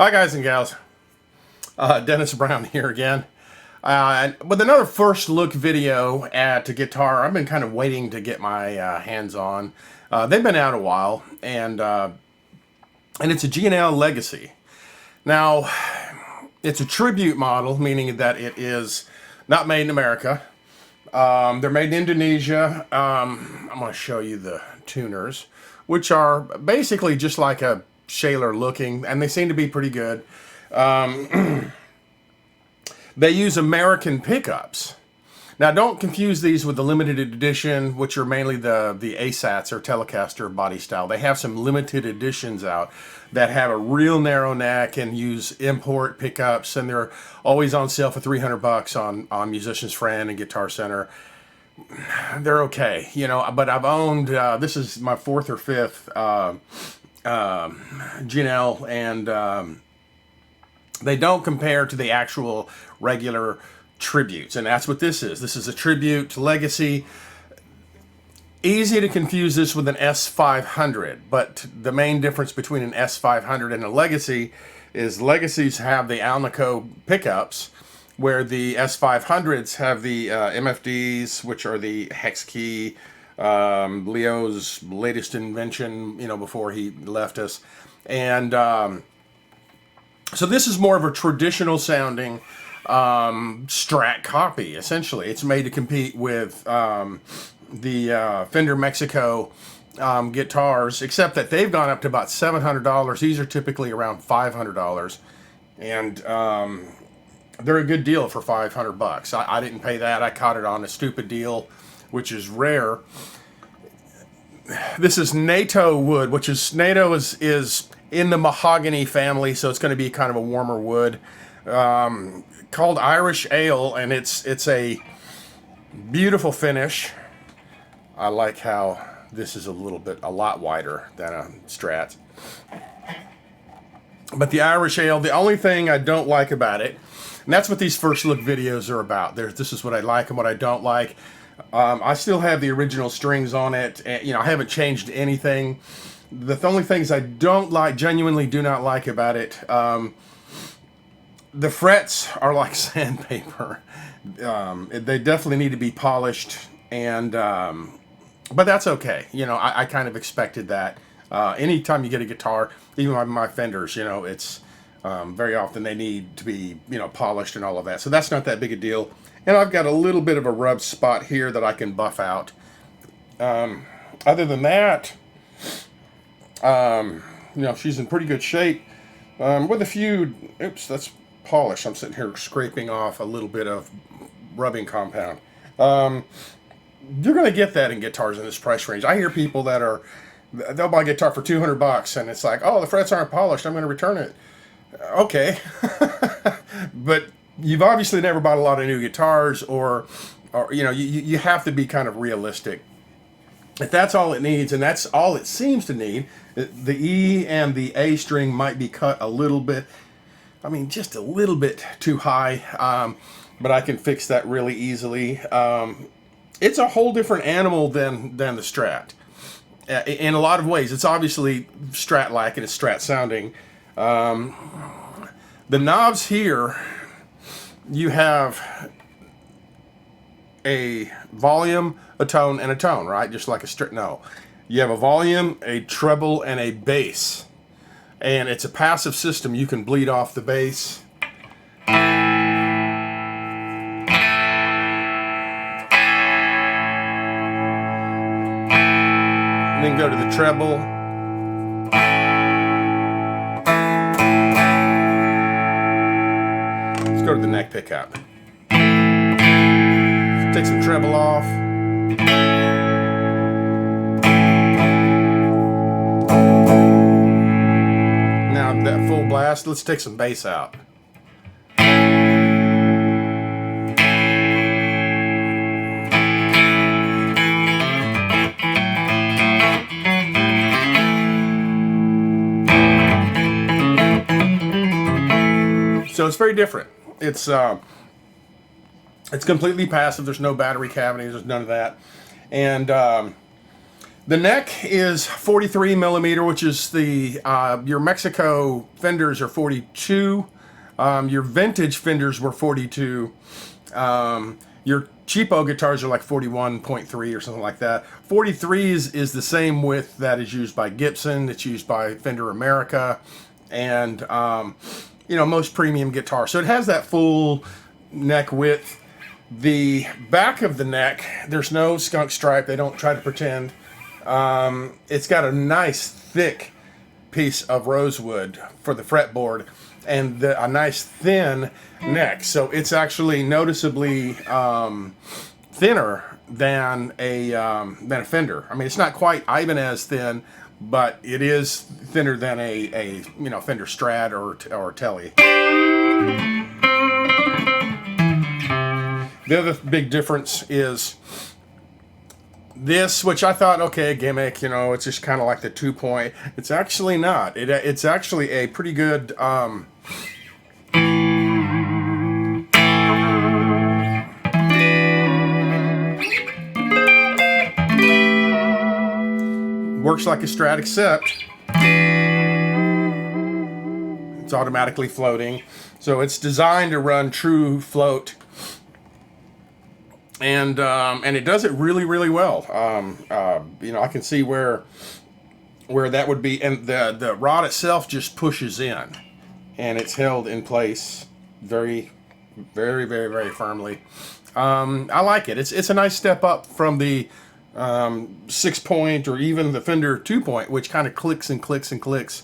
Hi guys and gals, Dennis Brown here again with another first look video at a guitar I've been kind of waiting to get my hands on. They've been out a while, and it's a G&L Legacy. Now, it's a tribute model, meaning that it is not made in America. They're made in Indonesia. I'm going to show you the tuners, which are basically just like a Shaler looking, and they seem to be pretty good. They use American pickups. Now, don't confuse these with the limited edition, which are mainly the ASATs or Telecaster body style. They have some limited editions out that have a real narrow neck and use import pickups, and they're always on sale for $300 on Musician's Friend and Guitar Center. They're okay, you know, but I've owned, this is my fourth or fifth G&L, and they don't compare to the actual regular tributes, and that's what this is. This is a tribute to Legacy. Easy to confuse this with an S500, but the main difference between an S500 and a Legacy is Legacies have the Alnico pickups, where the S500s have the MFDs, which are the hex key, Leo's latest invention, you know, before he left us. And so this is more of a traditional sounding Strat copy, essentially. It's made to compete with the Fender Mexico guitars, except that they've gone up to about $700. These are typically around $500, and they're a good deal for $500. I didn't pay that. I caught it on a stupid deal, which is rare. This is NATO wood, which is, NATO is in the mahogany family, so it's going to be kind of a warmer wood, called Irish Ale, and it's a beautiful finish. I like how this is a lot wider than a Strat. But the Irish Ale, the only thing I don't like about it, and that's what these first look videos are about. This is what I like and what I don't like. I still have the original strings on it, and, you know, I haven't changed anything. The only things I don't like, genuinely do not like about it, the frets are like sandpaper. They definitely need to be polished, and but that's okay. You know, I kind of expected that. Anytime you get a guitar, even my Fenders, you know, it's very often they need to be, you know, polished and all of that. So that's not that big a deal. And I've got a little bit of a rub spot here that I can buff out. Other than that, you know, she's in pretty good shape. With a few, oops, that's polish. I'm sitting here scraping off a little bit of rubbing compound. You're going to get that in guitars in this price range. I hear people that they'll buy a guitar for $200, and it's like, oh, the frets aren't polished, I'm going to return it. Okay. But you've obviously never bought a lot of new guitars, or you know, you have to be kind of realistic. If that's all it needs, and that's all it seems to need, the E and the A string might be cut a little bit. I mean, just a little bit too high, but I can fix that really easily. It's a whole different animal than the Strat. In a lot of ways, it's obviously Strat-like and it's Strat sounding. The knobs here, you have a volume, a tone, and a tone, right? Just like a Strat. No, you have a volume, a treble, and a bass. And it's a passive system. You can bleed off the bass. And then go to the treble. Let's go to the neck pickup. Take some treble off. Now that full blast, let's take some bass out. So it's very different. It's completely passive. There's no battery cavities. There's none of that. And The neck is 43 millimeter, which is the your Mexico fenders are 42. Your vintage fenders were 42. Your cheapo guitars are like 41.3 or something like that. 43 is the same width that is used by Gibson. It's used by Fender America, and most premium guitars. So it has that full neck width. The back of the neck, there's no skunk stripe. They don't try to pretend. It's got a nice thick piece of rosewood for the fretboard, and a nice thin neck. So it's actually noticeably thinner than a Fender. I mean, it's not quite Ibanez thin, but it is thinner than a Fender Strat or Tele. The other big difference is this, which I thought, okay, gimmick, it's just kind of like the 2-point. It's actually not. It's actually a pretty good works like a Strat, except it's automatically floating. So it's designed to run true float. And it does it really, really well. I can see where that would be, and the rod itself just pushes in, and it's held in place very, very, very, very firmly. I like it. It's a nice step up from the 6-point or even the Fender 2-point, which kind of clicks and clicks and clicks.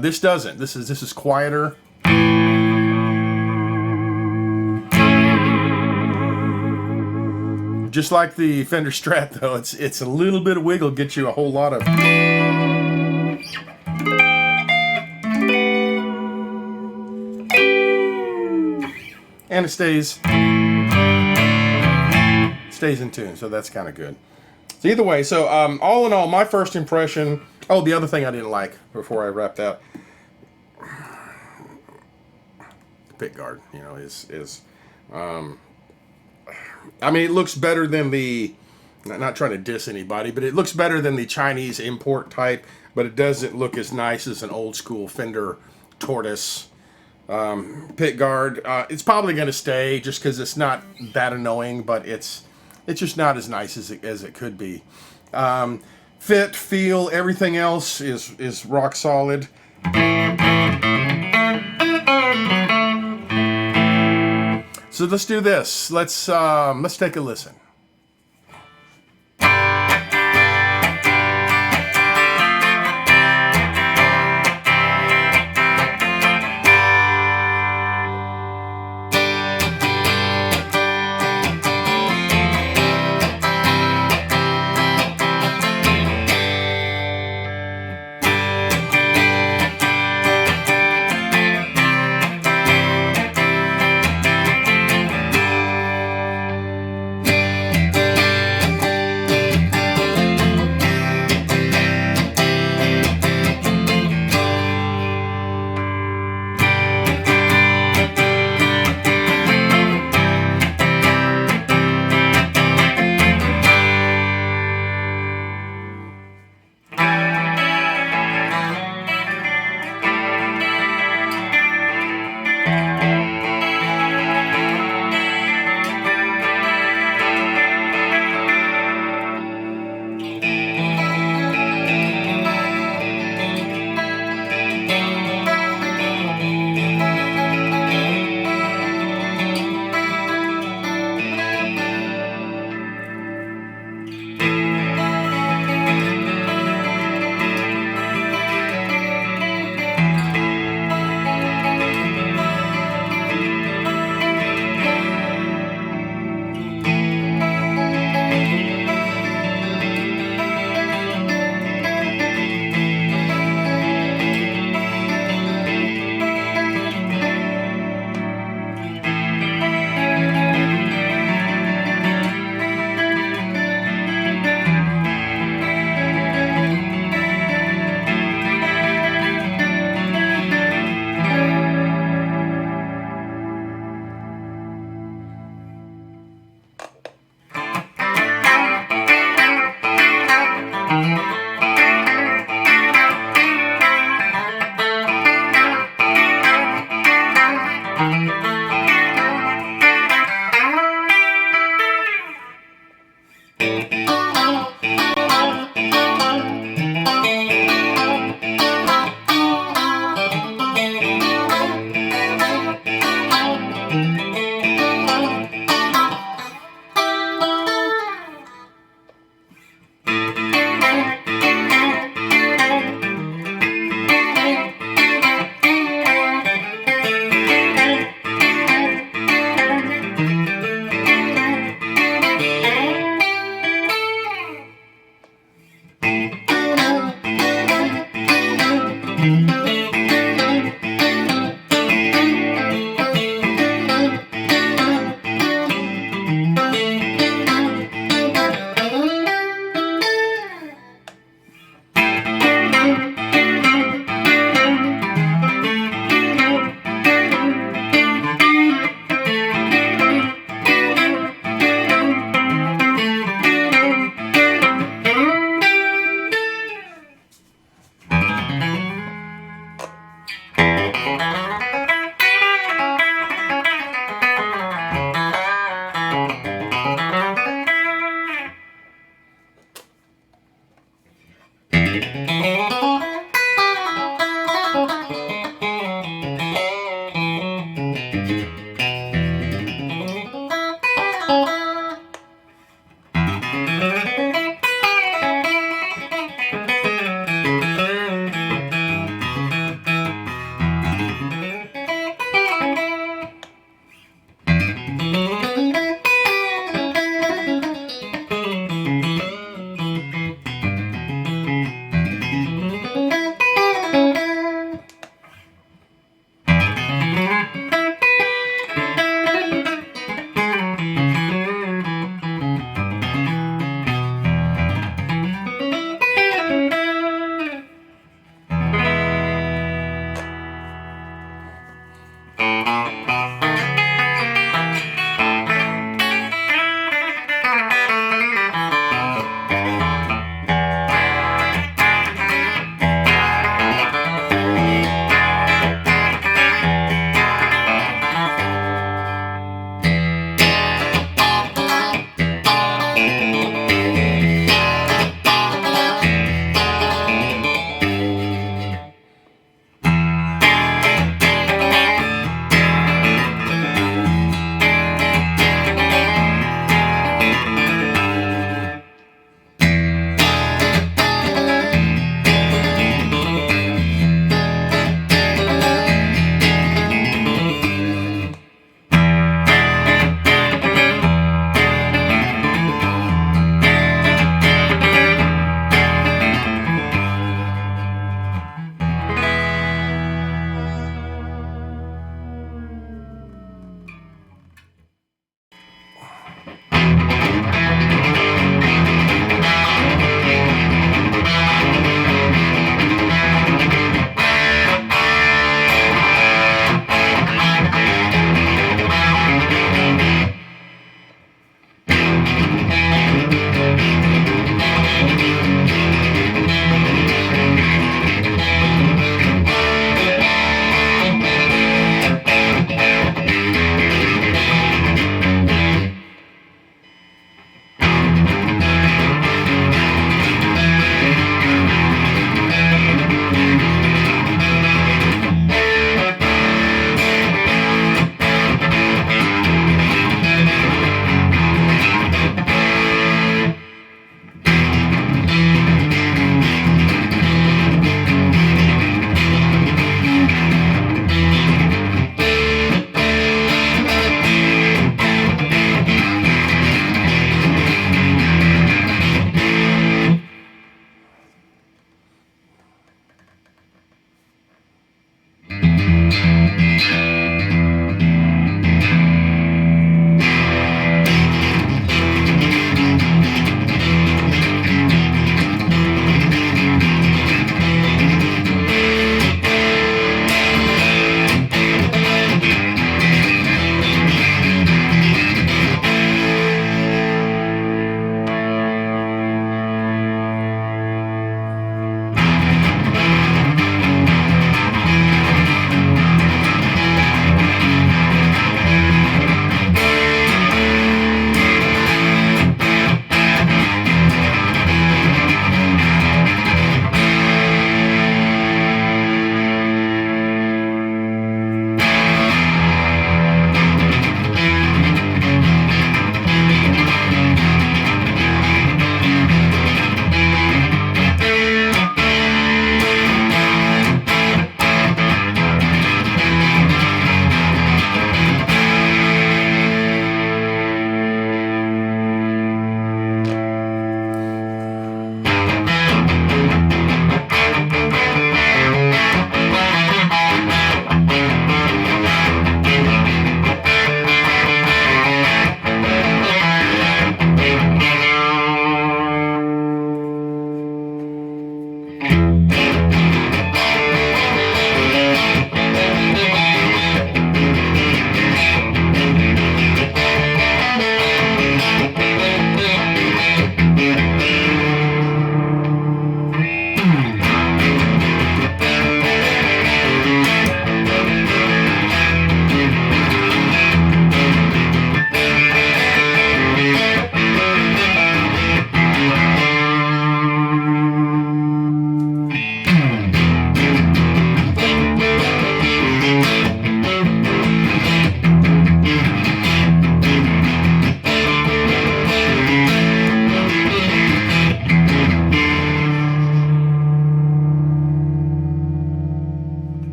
This doesn't. This is quieter. Just like the Fender Strat, though, it's a little bit of wiggle gets you a whole lot of. And it stays in tune, so that's kind of good. So either way, so all in all, my first impression. Oh, the other thing I didn't like before I wrapped out, the pickguard, is. I mean, it looks better than the, not trying to diss anybody, but it looks better than the Chinese import type, but it doesn't look as nice as an old school Fender Tortoise pickguard. It's probably going to stay just because it's not that annoying, but it's just not as nice as it could be. Fit, feel, everything else is rock solid. So let's do this. Let's take a listen.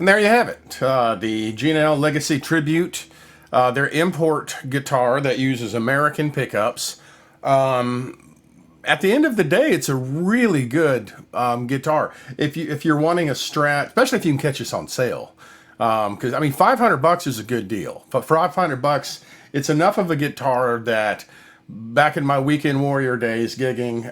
there you have it. The G&L Legacy Tribute, their import guitar that uses American pickups. At the end of the day, it's a really good guitar. If you're wanting a Strat, especially if you can catch this on sale, because I mean, $500 is a good deal. But for $500, it's enough of a guitar that back in my Weekend Warrior days gigging,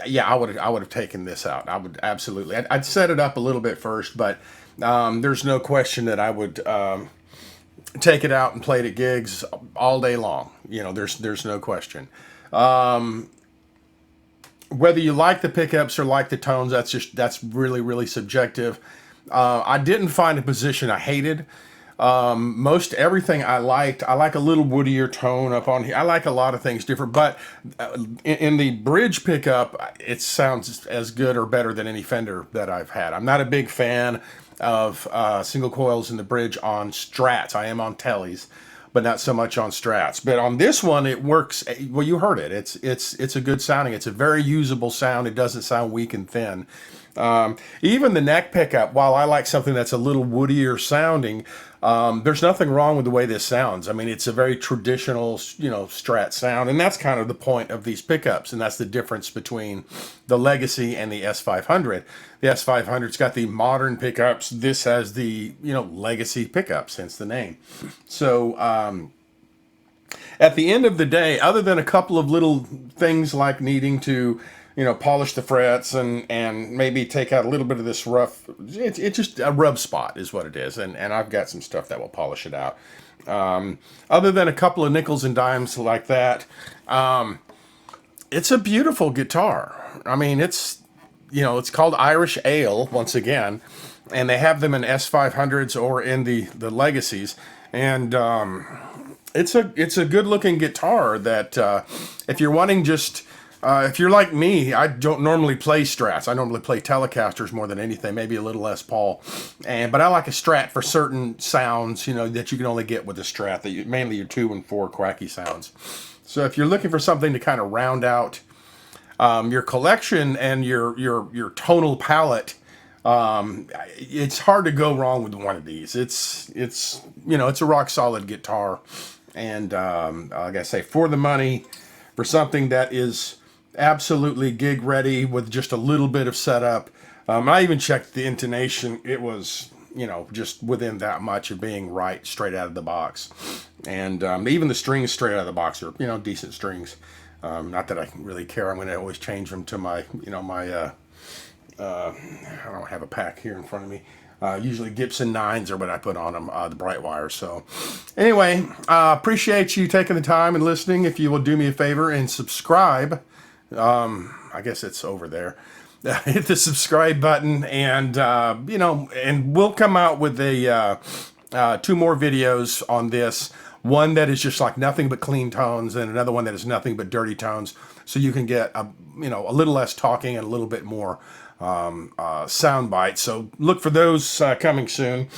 yeah, I would have taken this out. I would absolutely. I'd set it up a little bit first, but there's no question that I would take it out and play it at gigs all day long. You know, there's no question. Whether you like the pickups or like the tones, that's really, really subjective. I didn't find a position I hated. Most everything I liked. I like a little woodier tone up on here. I like a lot of things different, but in the bridge pickup, it sounds as good or better than any Fender that I've had. I'm not a big fan of single coils in the bridge on Strats. I am on Tellys, but not so much on Strats. But on this one, it works. Well, you heard it. It's a good sounding. It's a very usable sound. It doesn't sound weak and thin. Even the neck pickup, while I like something that's a little woodier sounding, there's nothing wrong with the way this sounds. I mean, it's a very traditional, you know, Strat sound, and that's kind of the point of these pickups, and that's the difference between the Legacy and the S500. The S500's got the modern pickups. This has the, you know, Legacy pickups, hence the name. So, at the end of the day, other than a couple of little things like needing to, you know, polish the frets and maybe take out a little bit of this rough, it's just a rub spot is what it is. And I've got some stuff that will polish it out. Other than a couple of nickels and dimes like that, it's a beautiful guitar. I mean, it's, you know, it's called Irish Ale once again, and they have them in S500s or in the Legacies. And, it's a good looking guitar that, if you're wanting just, if you're like me, I don't normally play Strats. I normally play Telecasters more than anything, maybe a little Les Paul. But I like a Strat for certain sounds, you know, that you can only get with a Strat, mainly your 2 and 4 quacky sounds. So if you're looking for something to kind of round out your collection and your tonal palette, it's hard to go wrong with one of these. It's you know, it's a rock solid guitar. And like I say, for the money, for something that is absolutely gig ready with just a little bit of setup. I even checked the intonation. It was, you know, just within that much of being right straight out of the box. And even the strings straight out of the box are, you know, decent strings. Not that I really care. I'm going to always change them to my, you know, my, I don't have a pack here in front of me. Usually Gibson 9s are what I put on them, the bright wires. So anyway, appreciate you taking the time and listening. If you will do me a favor and subscribe, I guess it's over there. Hit the subscribe button, and you know, and we'll come out with a 2 more videos on this. One that is just like nothing but clean tones, and another one that is nothing but dirty tones. So you can get you know, a little less talking and a little bit more sound bites. So look for those coming soon.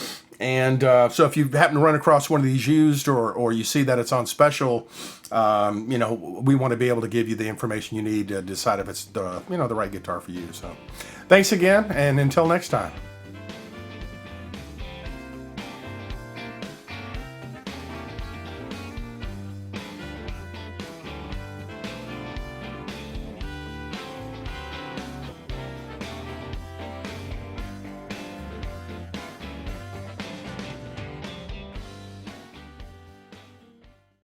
And so if you happen to run across one of these used, or you see that it's on special, you know, we want to be able to give you the information you need to decide if it's the, you know, the right guitar for you. So thanks again, and until next time.